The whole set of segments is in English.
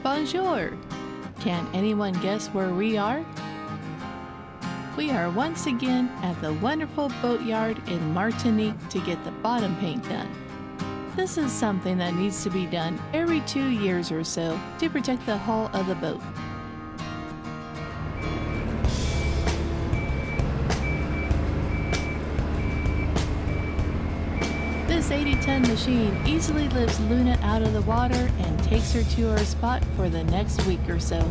Bonjour! Can anyone guess where we are? We are once again at the wonderful boatyard in Martinique to get the bottom paint done. This is something that needs to be done every 2 years or so to protect the hull of the boat. This 80-ton machine easily lifts Luna out of the water and takes her to her spot for the next week or so.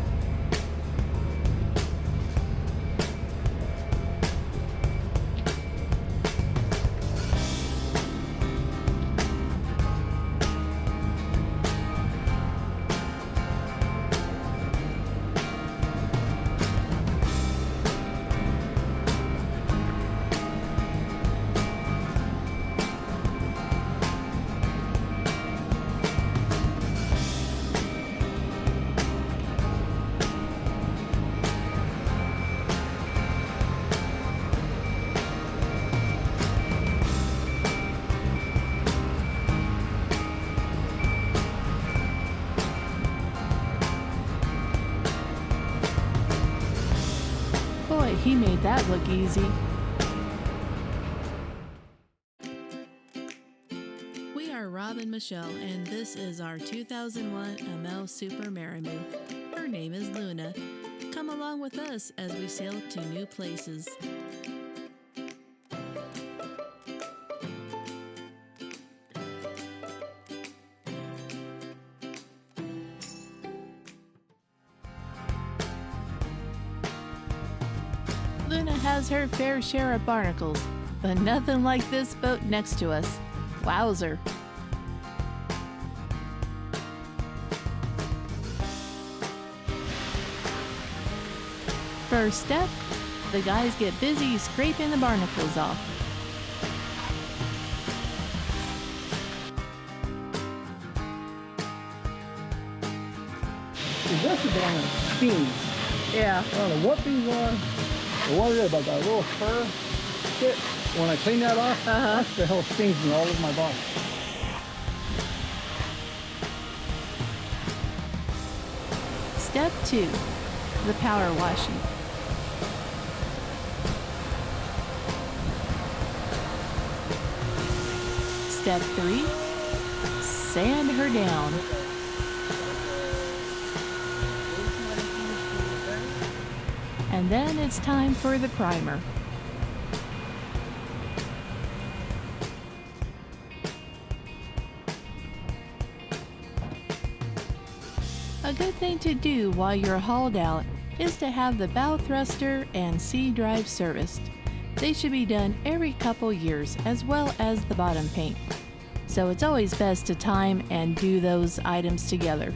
Boy, he made that look easy. We are Rob and Michelle, and this is our 2001 ML Super Marimu. Her name is Luna. Come along with us as we sail to new places. Luna has her fair share of barnacles, but nothing like this boat next to us. Wowzer! First step, the guys get busy scraping the barnacles off. This is on steam. Yeah. I don't know what these are or what it is, but that little fur shit, when I clean that off, that's the hell stings me all over my body. Step 2, the power washing. Step 3, sand her down. And then it's time for the primer. A good thing to do while you're hauled out is to have the bow thruster and C drive serviced. They should be done every couple years, as well as the bottom paint. So it's always best to time and do those items together.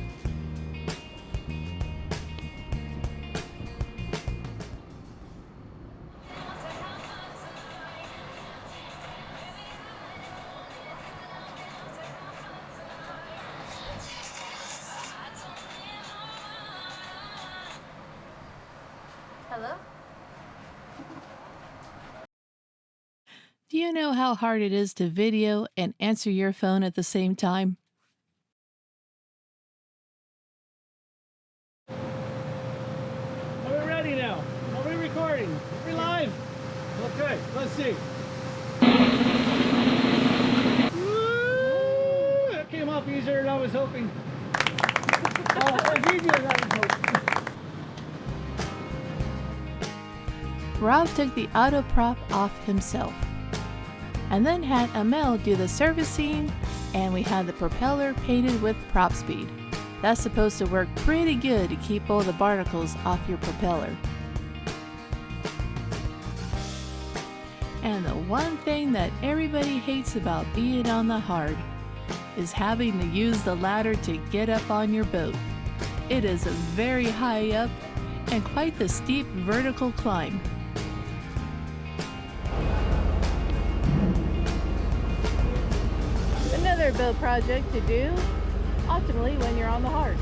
Hello? Do you know how hard it is to video and answer your phone at the same time? Are we ready now? Are we recording? Are we live? Okay, let's see. Woo! That came off easier than I was hoping. As easy as I was hoping. Rob took the auto prop off himself, and then had Amel do the servicing, and we had the propeller painted with prop speed. That's supposed to work pretty good to keep all the barnacles off your propeller. And the one thing that everybody hates about being on the hard is having to use the ladder to get up on your boat. It is very high up and quite the steep vertical climb. Another boat project to do, optimally when you're on the hard.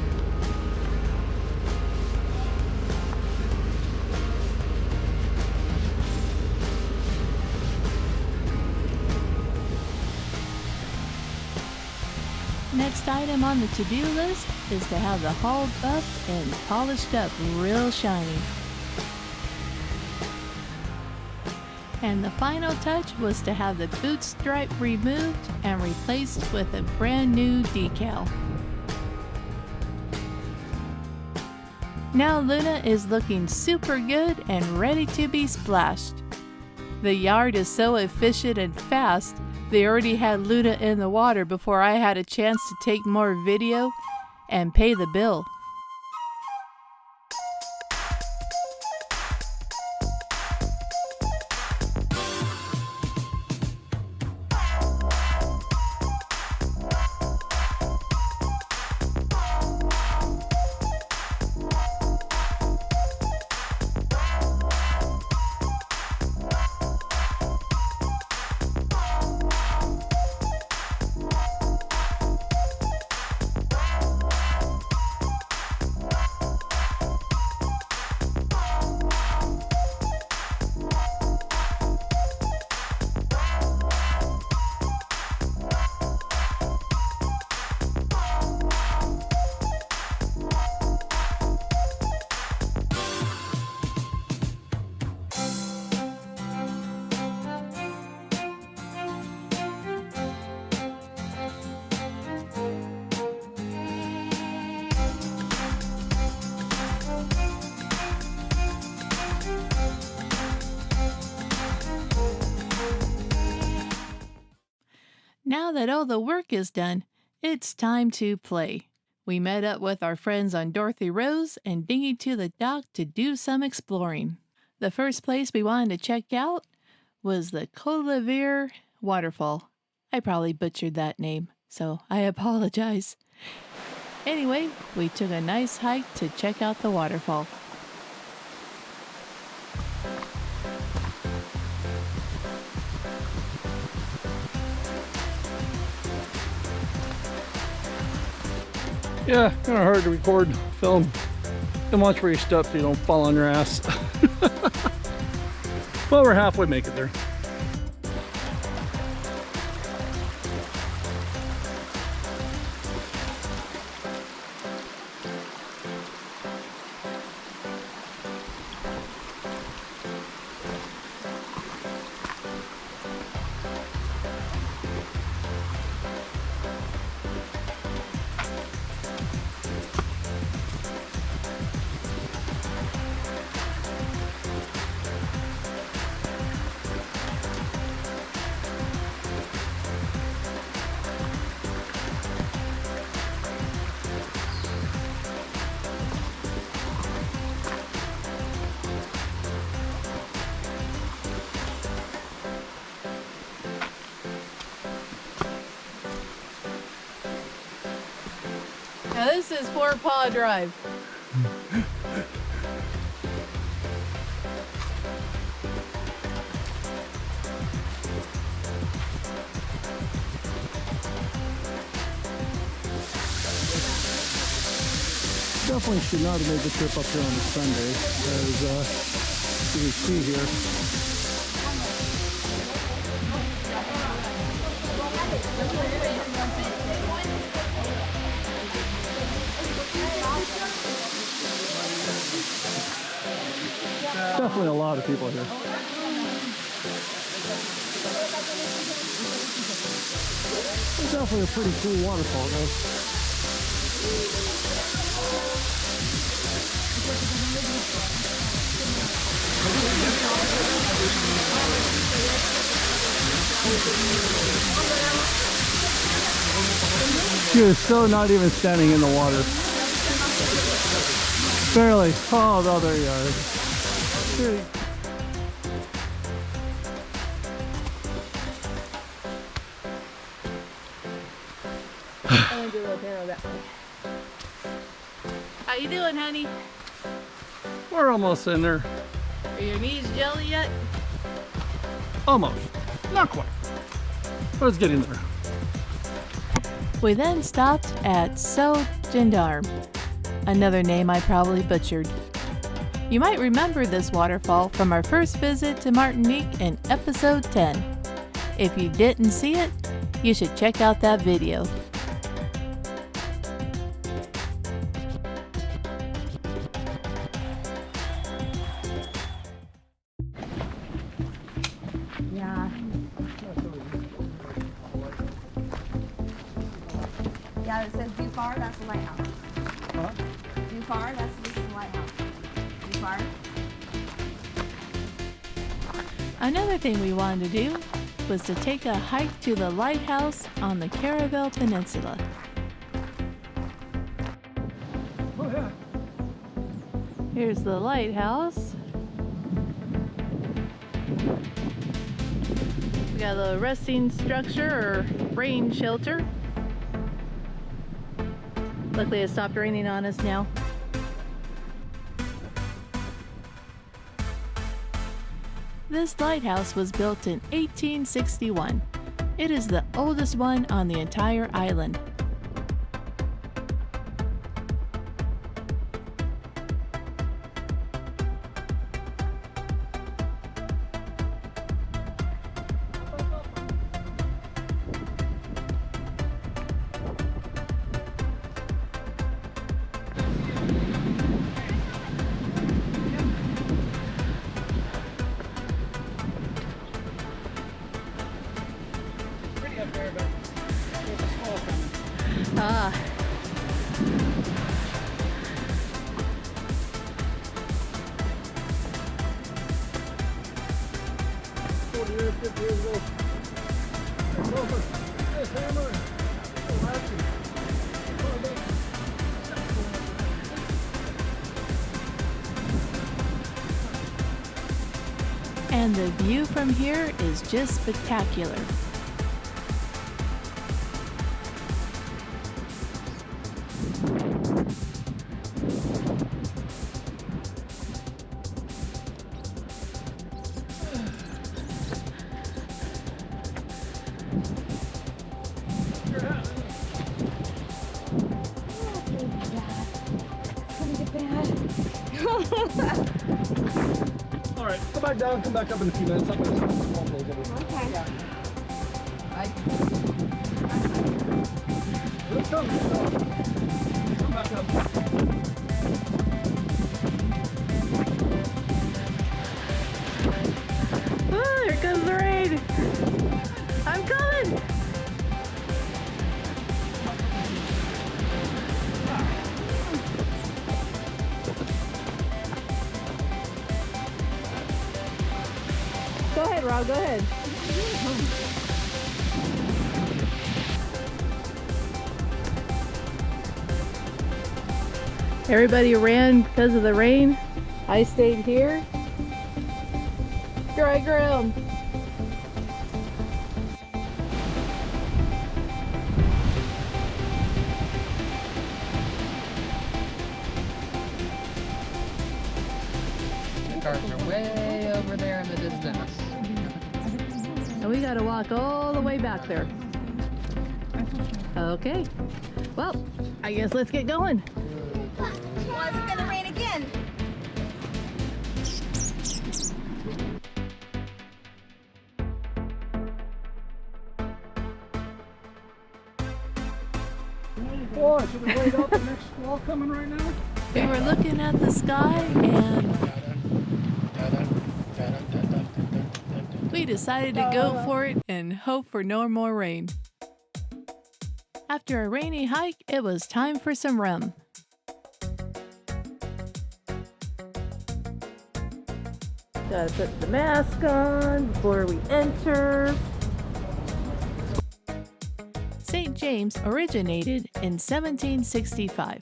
Next next item on the to-do list is to have the hull buffed and polished up real shiny. And the final touch was to have the boot stripe removed and replaced with a brand new decal. Now Luna is looking super good and ready to be splashed. The yard is so efficient and fast, they already had Luna in the water before I had a chance to take more video and pay the bill. Now that all the work is done, it's time to play. We met up with our friends on Dorothy Rose and dinghied to the dock to do some exploring. The first place we wanted to check out was the Colivere Waterfall. I probably butchered that name, so I apologize. Anyway, we took a nice hike to check out the waterfall. Yeah, kind of hard to record, film, and watch where you step so you don't fall on your ass. Well, we're halfway make it there. Now this is Four Paw Drive. Definitely should not have made the trip up here on a Sunday, as you can see here. Definitely a lot of people here. It's definitely a pretty cool waterfall, though. She was so not even standing in the water. Barely. Oh, no, there you are. I'm gonna do a little arrow that way. How you doing, honey? We're almost in there. Are your knees jelly yet? Almost. Not quite. But it's getting there. We then stopped at So Gendarme, another name I probably butchered. You might remember this waterfall from our first visit to Martinique in episode 10. If you didn't see it, you should check out that video. far, that's the lighthouse. Huh? Too far, this is the lighthouse. Too far. Another thing we wanted to do was to take a hike to the lighthouse on the Caravelle Peninsula. Oh, yeah. Here's the lighthouse. We got a little resting structure or rain shelter. Luckily it stopped raining on us now. This lighthouse was built in 1861. It is the oldest one on the entire island. Pretty up there, but there's a squall coming. Ah, 40 years, 50 years ago. It's over. This hammer. Oh, actually. Oh, look. and the view from here is just spectacular. All right, go back down, come back up in a few minutes. I'm going to small place over here. Okay. Yeah. Let's come. Come back up. Ah, here comes the rain. I'm coming. Go ahead, Rob, go ahead. Everybody ran because of the rain. I stayed here. Dry ground. The cars are way over there in the distance. And we gotta walk all the way back there. Okay. Well, I guess let's get going. Well, it's gonna rain again. Boy, should we wait out the next squall coming right now? We were looking at the sky and we decided to go for it and hope for no more rain. After a rainy hike, it was time for some rum. Gotta put the mask on before we enter. St. James originated in 1765.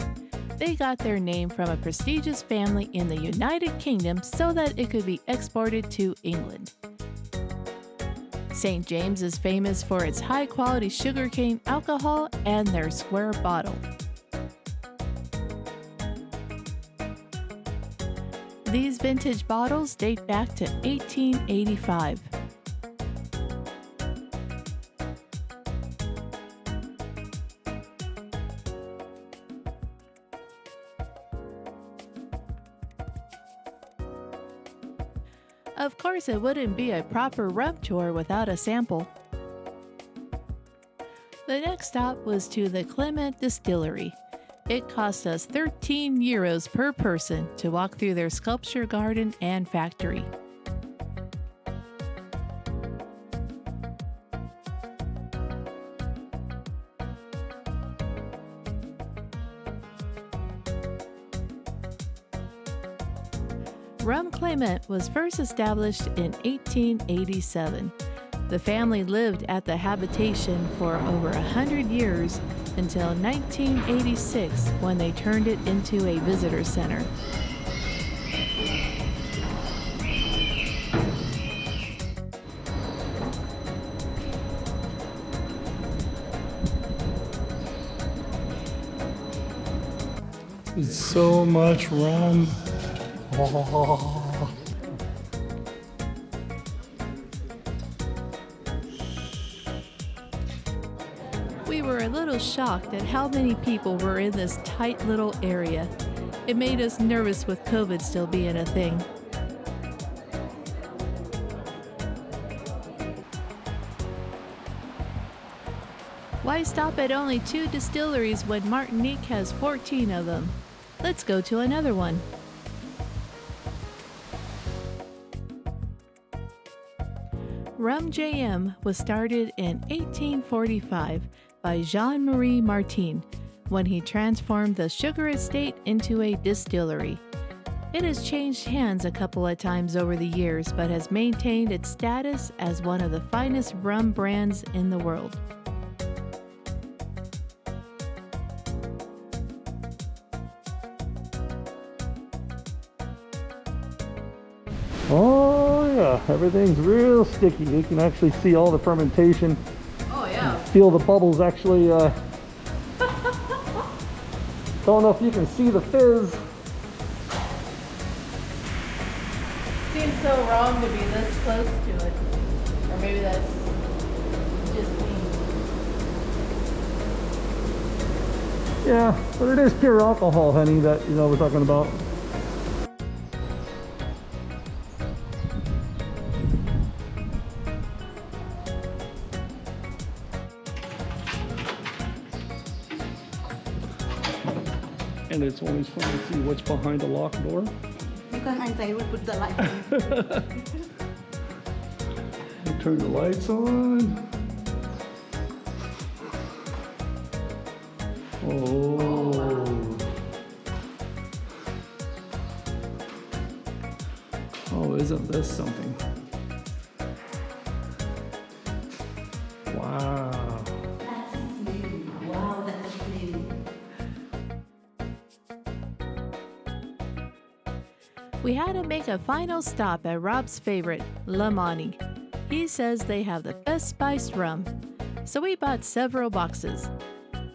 They got their name from a prestigious family in the United Kingdom so that it could be exported to England. St. James is famous for its high-quality sugarcane alcohol and their square bottle. These vintage bottles date back to 1885. Of course, it wouldn't be a proper rum tour without a sample. The next stop was to the Clement Distillery. It cost us €13 per person to walk through their sculpture garden and factory. Rum Claimant was first established in 1887. The family lived at the habitation for over 100 years until 1986 when they turned it into a visitor center. It's so much rum. Oh. We were a little shocked at how many people were in this tight little area. It made us nervous with COVID still being a thing. Why stop at only 2 distilleries when Martinique has 14 of them? Let's go to another one. Rum JM was started in 1845 by Jean-Marie Martin when he transformed the sugar estate into a distillery. It has changed hands a couple of times over the years but has maintained its status as one of the finest rum brands in the world. Oh yeah, everything's real sticky. You can actually see all the fermentation. Oh yeah. Feel the bubbles actually. Don't know if you can see the fizz. Seems so wrong to be this close to it. Or maybe that's just me. Yeah, but it is pure alcohol, honey, that we're talking about. And it's always fun to see what's behind a locked door. Because I will put the light on. Turn the lights on. Oh. Oh, isn't this something? Wow. That's new. Wow, that's new. We had to make a final stop at Rob's favorite, La Monte. He says they have the best spiced rum, so we bought several boxes.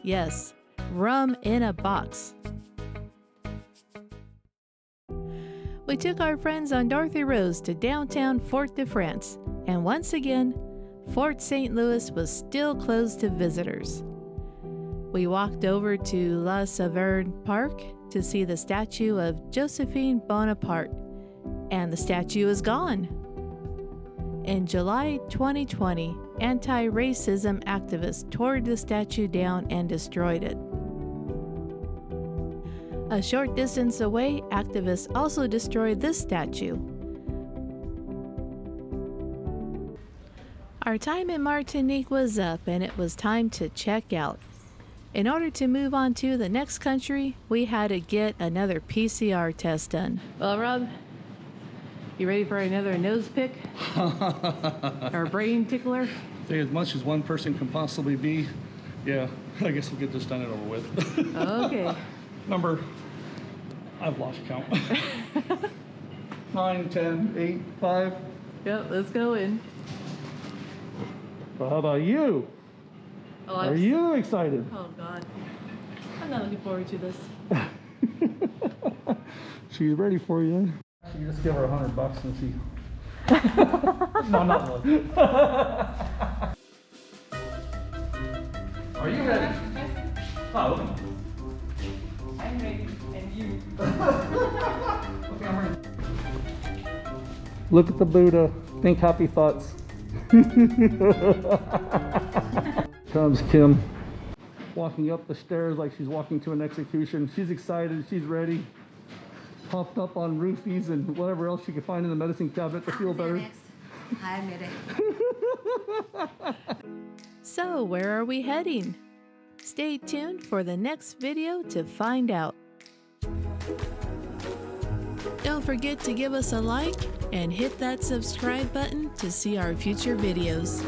Yes, rum in a box. We took our friends on Dorothy Rose to downtown Fort de France, and once again, Fort St. Louis was still closed to visitors. We walked over to La Saverne Park to see the statue of Josephine Bonaparte, and the statue is gone. In July 2020, anti-racism activists tore the statue down and destroyed it. A short distance away, activists also destroyed this statue. Our time in Martinique was up and it was time to check out. In order to move on to the next country, we had to get another PCR test done. Well, Rob, you ready for another nose pick? Or brain tickler? I think as much as one person can possibly be, yeah, I guess we'll get this done and over with. Okay. Number, I've lost count. 9, 10, 8, 5. Yep, let's go in. Well, how about you? Oh, Are you excited? Oh, God. I'm not looking forward to this. She's ready for you. You just give her $100 and see. No, not really. Are you ready? Oh. I'm ready, and you. Okay, I'm ready. Look at the Buddha. Think happy thoughts. Comes Kim, walking up the stairs like she's walking to an execution. She's excited. She's ready. Popped up on roofies and whatever else she could find in the medicine cabinet to feel better. I'm ready. So, where are we heading? Stay tuned for the next video to find out. Don't Don't forget to give us a like and hit that subscribe button to see our future videos.